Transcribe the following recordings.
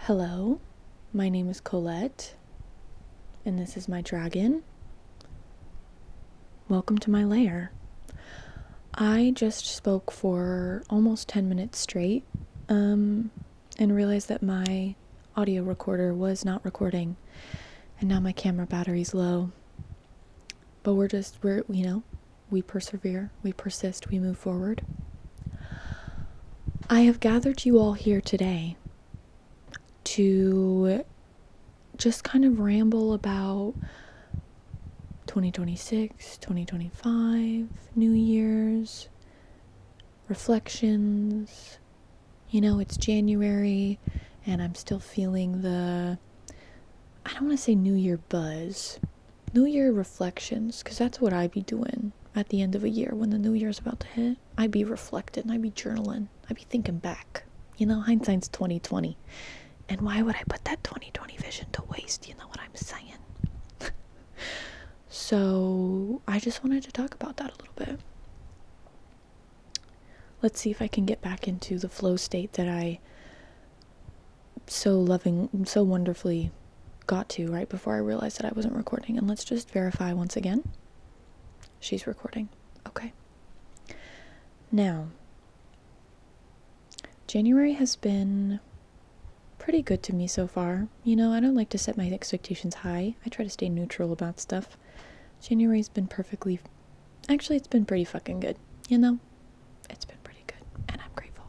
Hello, my name is Colette, and this is my dragon. Welcome to my lair. I just spoke for almost 10 minutes straight, and realized that my audio recorder was not recording, and now my camera battery's low. But we persevere, we persist, we move forward. I have gathered you all here today to just kind of ramble about 2026, 2025, New Year's, reflections. It's January, and I'm still feeling I don't want to say New Year buzz, New Year reflections, because that's what I'd be doing at the end of a year when the New Year's about to hit. I'd be reflecting, I'd be journaling, I'd be thinking back. Hindsight's 2020. And why would I put that 2020 vision to waste? You know what I'm saying? So I just wanted to talk about that a little bit. Let's see if I can get back into the flow state that I so wonderfully got to right before I realized that I wasn't recording. And let's just verify once again. She's recording. Okay. Now, January has been pretty good to me so far. I don't like to set my expectations high. I try to stay neutral about stuff. January's been it's been pretty fucking good. It's been pretty good, and I'm grateful.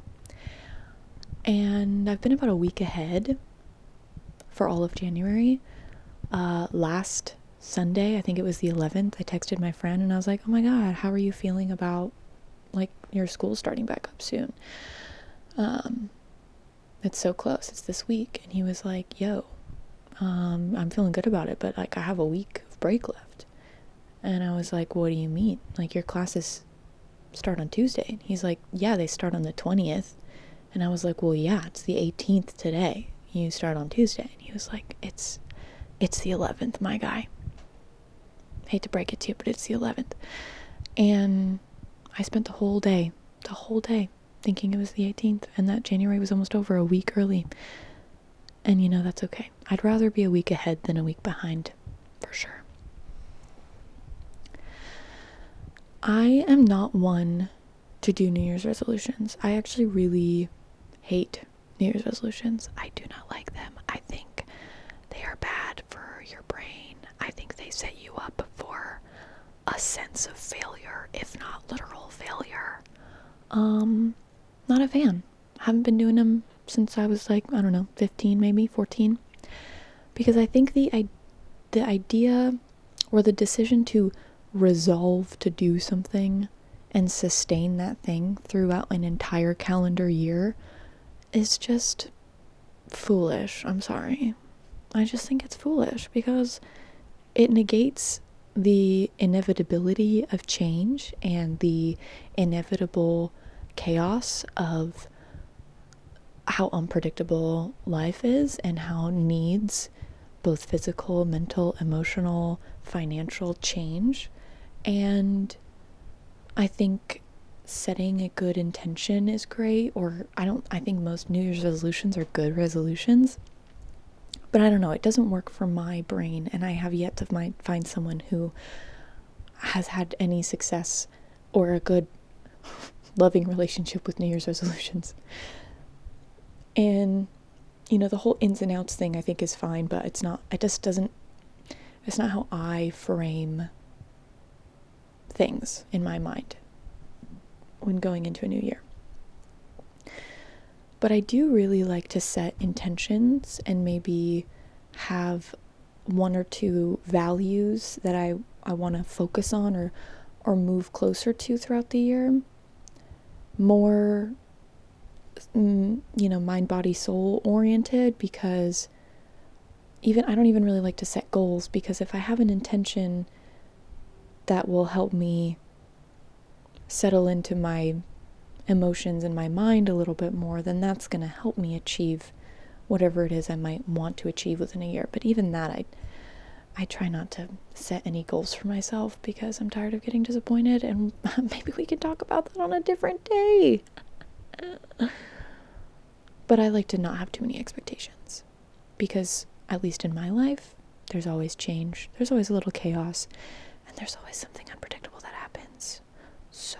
And I've been about a week ahead for all of January. Last Sunday, I think it was the 11th, I texted my friend and I was like, oh my god, how are you feeling about your school starting back up soon? It's so close, it's this week. And he was like, yo, I'm feeling good about it, but I have a week of break left. And I was like, what do you mean? Your classes start on Tuesday? And he's like, yeah, they start on the 20th. And I was like, well, yeah, it's the 18th today. You start on Tuesday. And he was like, it's the 11th, my guy. Hate to break it to you, but it's the 11th. And I spent the whole day thinking it was the 18th, and that January was almost over, a week early. And that's okay. I'd rather be a week ahead than a week behind, for sure. I am not one to do New Year's resolutions. I actually really hate New Year's resolutions. I do not like them. I think they are bad for your brain. I think they set you up for a sense of failure, if not literal failure. Not a fan. Haven't been doing them since I was 15, maybe 14. Because I think the idea or the decision to resolve to do something and sustain that thing throughout an entire calendar year is just foolish. I'm sorry. I just think it's foolish because it negates the inevitability of change and the inevitable chaos of how unpredictable life is and how needs both physical, mental, emotional, financial change. And I think setting a good intention is great, I think most New Year's resolutions are good resolutions, but I don't know, it doesn't work for my brain, and I have yet to find someone who has had any success or a good loving relationship with New Year's resolutions. And the whole ins and outs thing I think is fine, but it's not how I frame things in my mind when going into a new year. But I do really like to set intentions and maybe have one or two values that I want to focus on or move closer to throughout the year. More mind, body, soul oriented, because I don't even really like to set goals, because if I have an intention that will help me settle into my emotions and my mind a little bit more, then that's going to help me achieve whatever it is I might want to achieve within a year. But even that, I try not to set any goals for myself because I'm tired of getting disappointed, and maybe we can talk about that on a different day. But I like to not have too many expectations. because at least in my life, there's always change. There's always a little chaos, and there's always something unpredictable that happens. So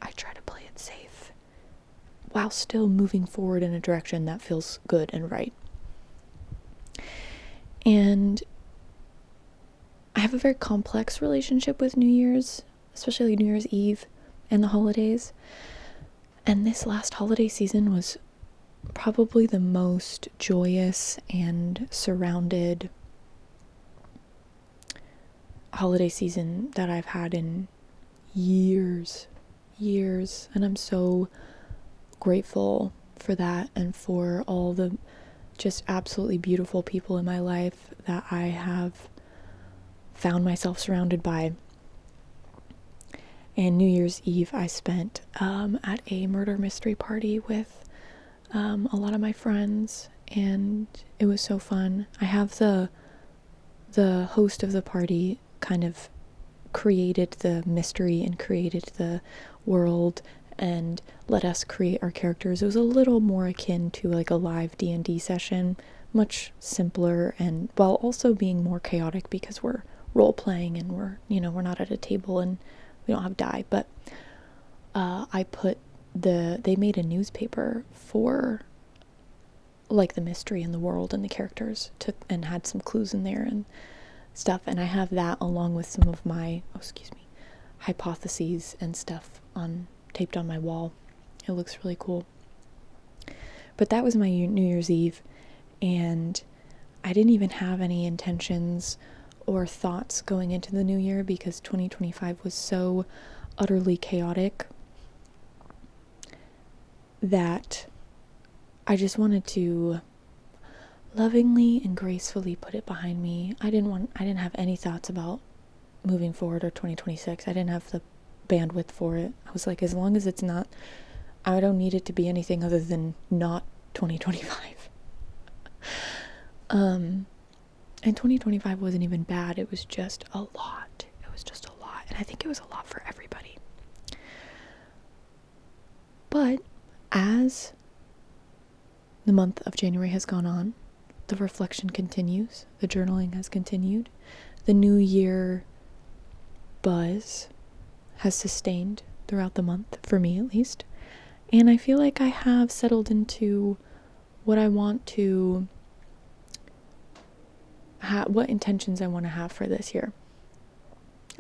I try to play it safe while still moving forward in a direction that feels good and right. And I have a very complex relationship with New Year's, especially New Year's Eve and the holidays. And this last holiday season was probably the most joyous and surrounded holiday season that I've had in years. And I'm so grateful for that and for all the just absolutely beautiful people in my life that I have found myself surrounded by. And New Year's Eve I spent at a murder mystery party with a lot of my friends, and it was so fun. I have the host of the party kind of created the mystery and created the world and let us create our characters. It was a little more akin to like a live D&D session, much simpler, and while also being more chaotic because we're role playing and we're not at a table and we don't have die. But they made a newspaper for like the mystery in the world and the characters and had some clues in there and stuff, and I have that along with some of my hypotheses and stuff taped on my wall. It looks really cool. But that was my New Year's Eve, and I didn't even have any intentions or thoughts going into the new year because 2025 was so utterly chaotic that I just wanted to lovingly and gracefully put it behind me. I didn't have any thoughts about moving forward or 2026. I didn't have the bandwidth for it. I was like, as long as it's not, I don't need it to be anything other than not 2025. And 2025 wasn't even bad. It was just a lot. And I think it was a lot for everybody. But as the month of January has gone on, the reflection continues, the journaling has continued, the new year buzz has sustained throughout the month, for me at least, and I feel like I have settled into what I want to what intentions I want to have for this year.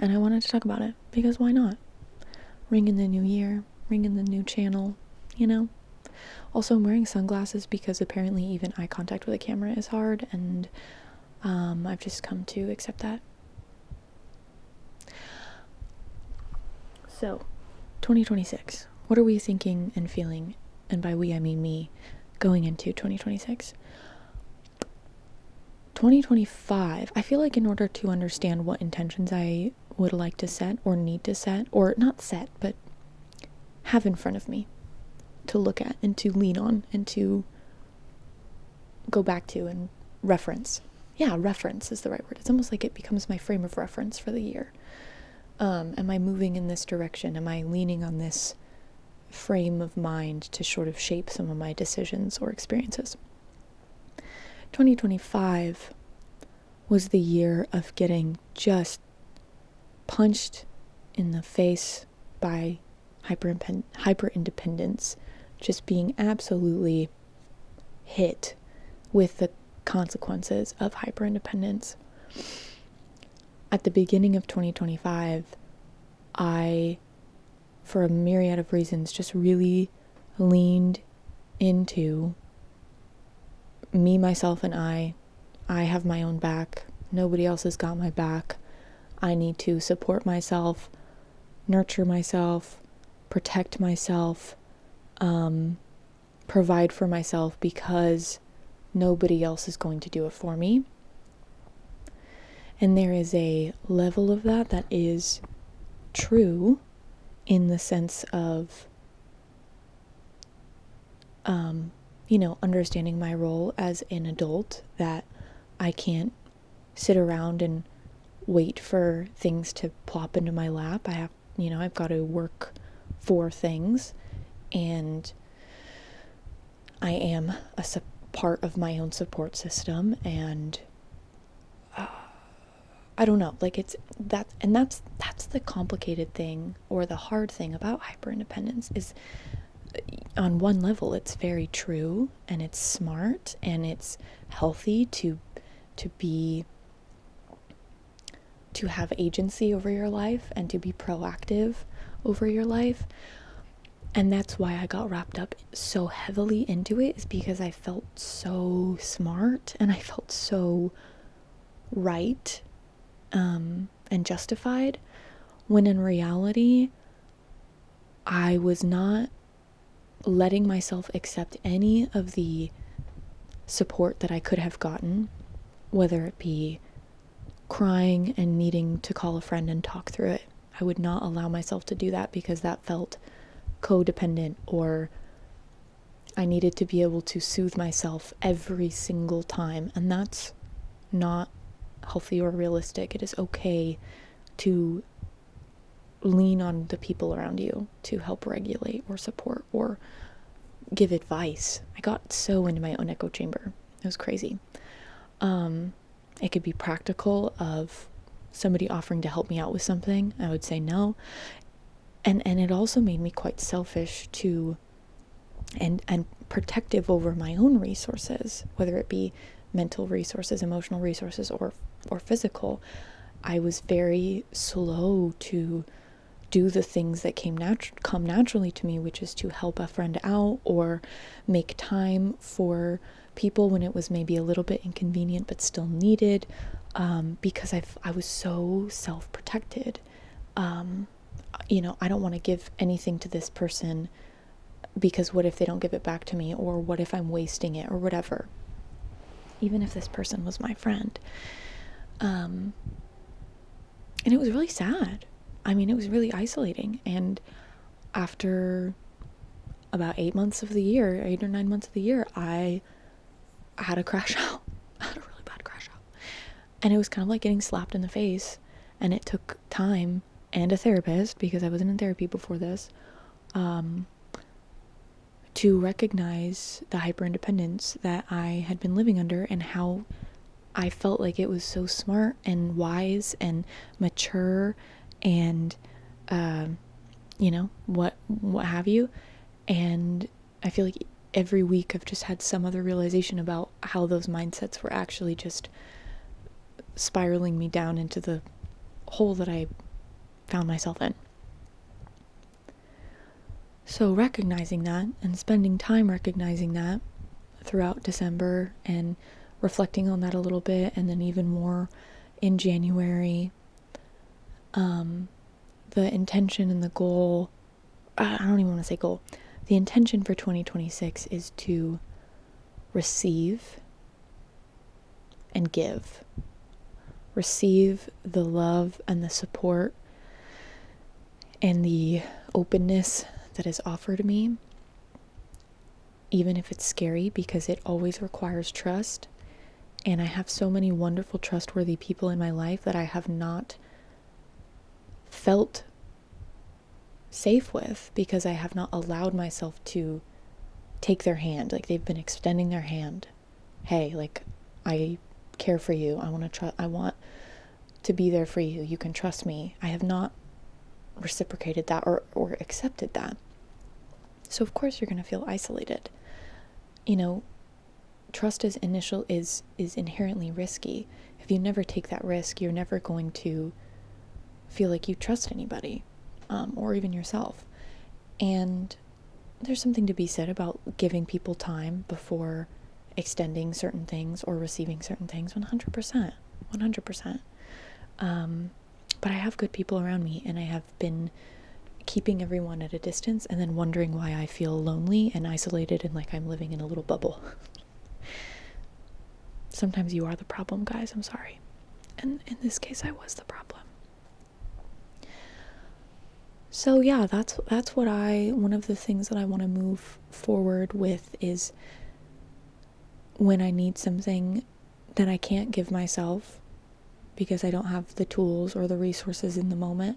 And I wanted to talk about it because why not? Ring in the new year, ring in the new channel, Also, I'm wearing sunglasses because apparently even eye contact with a camera is hard, and I've just come to accept that. So, 2026. What are we thinking and feeling? And by we, I mean me, going into 2026. 2025, I feel like in order to understand what intentions I would like to set or need to set, or not set, but have in front of me to look at and to lean on and to go back to and reference. Yeah, reference is the right word. It's almost like it becomes my frame of reference for the year. Am I moving in this direction? Am I leaning on this frame of mind to sort of shape some of my decisions or experiences? 2025 was the year of getting just punched in the face by hyperindependence, just being absolutely hit with the consequences of hyperindependence. At the beginning of 2025, I, for a myriad of reasons, just really leaned into me, myself, and I have my own back. Nobody else has got my back. I need to support myself, nurture myself, protect myself, provide for myself because nobody else is going to do it for me. And there is a level of that is true in the sense of, understanding my role as an adult, that I can't sit around and wait for things to plop into my lap. I've got to work for things, and I am a part of my own support system, and I don't know, like that's the complicated thing, or the hard thing about hyperindependence is, on one level it's very true and it's smart and it's healthy to have agency over your life and to be proactive over your life. And that's why I got wrapped up so heavily into it, is because I felt so smart and I felt so right and justified, when in reality I was not letting myself accept any of the support that I could have gotten, whether it be crying and needing to call a friend and talk through it. I would not allow myself to do that because that felt codependent, or I needed to be able to soothe myself every single time, and that's not healthy or realistic. It is okay to lean on the people around you to help regulate or support or give advice. I got so into my own echo chamber. It was crazy. It could be practical, of somebody offering to help me out with something. I would say no. And it also made me quite selfish and protective over my own resources, whether it be mental resources, emotional resources, or physical. I was very slow to do the things that come naturally to me, which is to help a friend out or make time for people when it was maybe a little bit inconvenient but still needed, because I was so self-protected. I don't want to give anything to this person because what if they don't give it back to me, or what if I'm wasting it, or whatever, even if this person was my friend. And it was really sad. I mean, it was really isolating. And after about 8 or 9 months of the year, I had a crash out. I had a really bad crash out. And it was kind of like getting slapped in the face. And it took time and a therapist, because I wasn't in therapy before this, to recognize the hyperindependence that I had been living under, and how I felt like it was so smart and wise and mature and what have you. And I feel like every week I've just had some other realization about how those mindsets were actually just spiraling me down into the hole that I found myself in. So recognizing that and spending time recognizing that throughout December, and reflecting on that a little bit, and then even more in January, the intention and the goal, I don't even want to say goal, the intention for 2026 is to receive and give. Receive the love and the support and the openness that is offered me, even if it's scary, because it always requires trust. And I have so many wonderful, trustworthy people in my life that I have not felt safe with, because I have not allowed myself to take their hand. Like, they've been extending their hand. Hey, like, I care for you. I want to be there for you. You can trust me. I have not reciprocated that or accepted that. So of course you're going to feel isolated. Trust is inherently risky. If you never take that risk, you're never going to feel like you trust anybody, or even yourself. And there's something to be said about giving people time before extending certain things or receiving certain things. 100%. But I have good people around me, and I have been keeping everyone at a distance, and then wondering why I feel lonely and isolated and like I'm living in a little bubble. Sometimes you are the problem, guys. I'm sorry. And in this case, I was the problem. So yeah, that's one of the things that I want to move forward with is, when I need something that I can't give myself because I don't have the tools or the resources in the moment,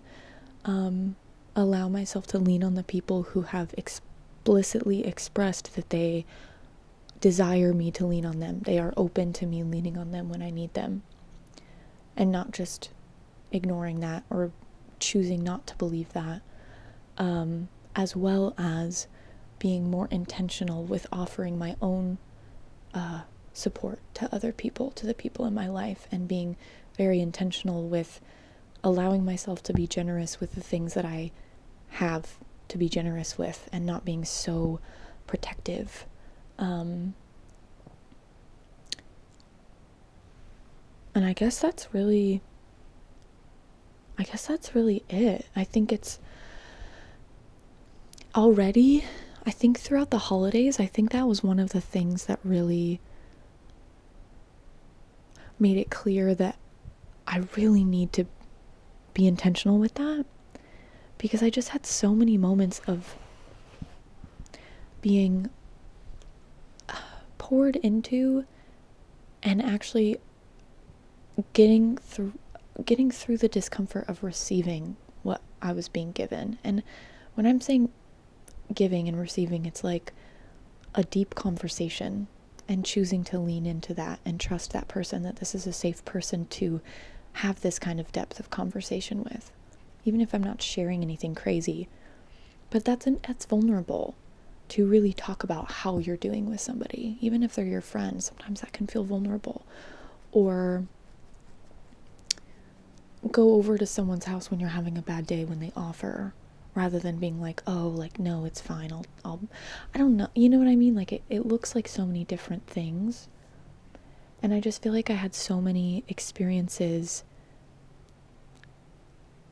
allow myself to lean on the people who have explicitly expressed that they desire me to lean on them. They are open to me leaning on them when I need them, and not just ignoring that or choosing not to believe that, as well as being more intentional with offering my own support to other people, to the people in my life, and being very intentional with allowing myself to be generous with the things that I have to be generous with, and not being so protective. And I guess that's really it. I think it's already, I think throughout the holidays, I think that was one of the things that really made it clear that I really need to be intentional with that, because I just had so many moments of being poured into and actually getting through the discomfort of receiving what I was being given. And when I'm saying giving and receiving, it's like a deep conversation, and choosing to lean into that and trust that person, that this is a safe person to have this kind of depth of conversation with, even if I'm not sharing anything crazy. But that's vulnerable to really talk about how you're doing with somebody, even if they're your friend. Sometimes that can feel vulnerable. Or go over to someone's house when you're having a bad day when they offer, rather than being like, oh, like, no, it's fine, I don't know, you know what I mean? Like, it looks like so many different things. And I just feel like I had so many experiences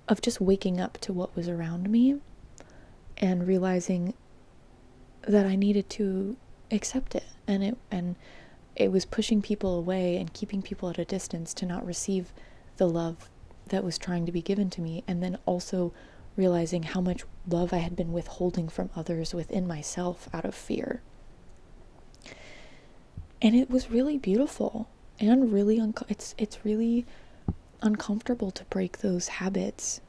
of just waking up to what was around me and realizing that I needed to accept it, and it was pushing people away and keeping people at a distance to not receive the love that was trying to be given to me, and then also realizing how much love I had been withholding from others within myself out of fear. And it was really beautiful, and really it's really uncomfortable to break those habits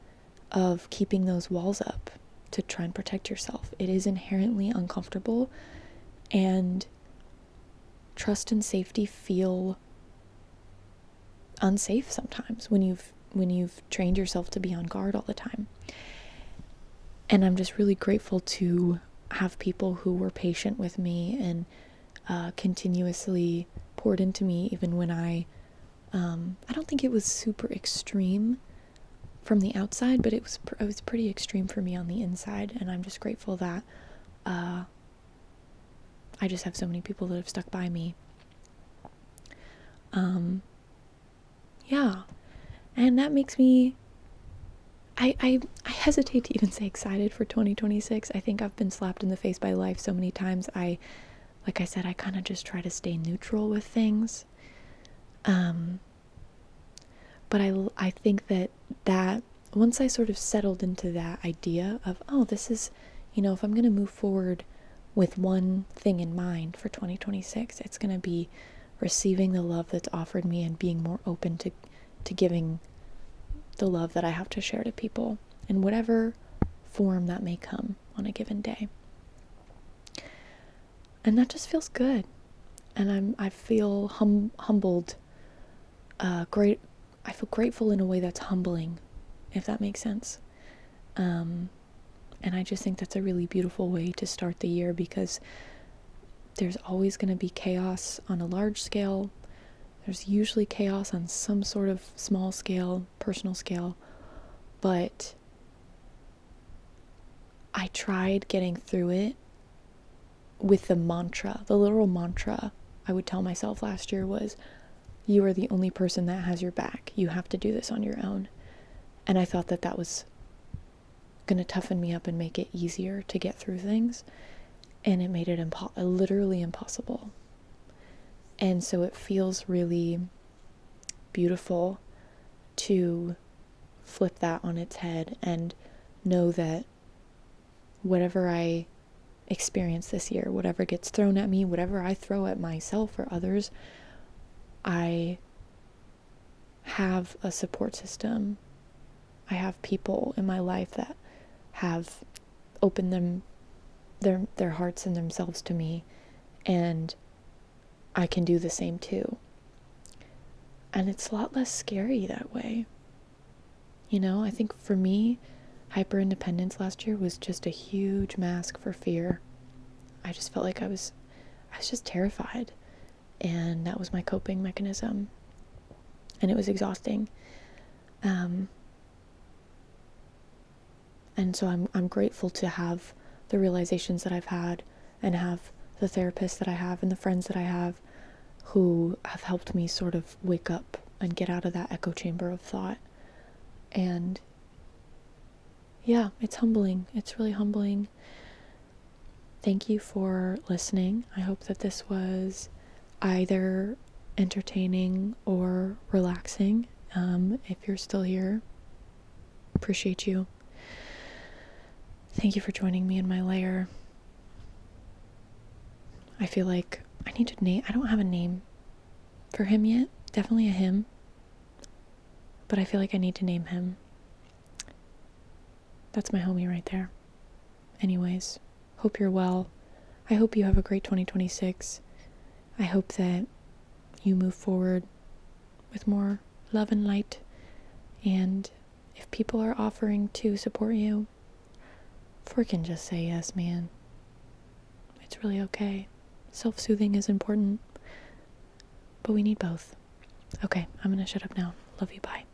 of keeping those walls up to try and protect yourself. It is inherently uncomfortable, and trust and safety feel unsafe sometimes when you've trained yourself to be on guard all the time. And I'm just really grateful to have people who were patient with me and continuously poured into me, even when I don't think it was super extreme from the outside, but it was pretty extreme for me on the inside. And I'm just grateful that I just have so many people that have stuck by me. Yeah, and that makes me, I hesitate to even say excited for 2026. I think I've been slapped in the face by life so many times. Like I said, I kind of just try to stay neutral with things. But I think that once I sort of settled into that idea of, oh, this is, if I'm going to move forward with one thing in mind for 2026, it's going to be receiving the love that's offered me and being more open to giving the love that I have to share to people in whatever form that may come on a given day. And that just feels good. And I feel humbled, great. I feel grateful in a way that's humbling, if that makes sense. And I just think that's a really beautiful way to start the year, because there's always going to be chaos on a large scale. There's usually chaos on some sort of small scale, personal scale. But I tried getting through it with the literal mantra I would tell myself last year was, you are the only person that has your back. You have to do this on your own. And I thought that was going to toughen me up and make it easier to get through things. And it made it literally impossible. And so it feels really beautiful to flip that on its head and know that whatever I experience this year, whatever gets thrown at me, whatever I throw at myself or others, I have a support system. I have people in my life that have opened their hearts and themselves to me, and I can do the same too. And it's a lot less scary that way. You know, I think for me, hyperindependence last year was just a huge mask for fear. I just felt like I was just terrified. And that was my coping mechanism. And it was exhausting. And so I'm grateful to have the realizations that I've had, and have the therapists that I have and the friends that I have who have helped me sort of wake up and get out of that echo chamber of thought. And yeah, it's humbling. It's really humbling. Thank you for listening. I hope that this was either entertaining or relaxing. If you're still here, appreciate you. Thank you for joining me in my lair. I feel like I need to name, I don't have a name for him yet. Definitely a him. But I feel like I need to name him. That's my homie right there. Anyways, hope you're well. I hope you have a great 2026. I hope that you move forward with more love and light. And if people are offering to support you, freaking just say yes, man. It's really okay. Self-soothing is important, but we need both. Okay, I'm gonna shut up now. Love you, bye.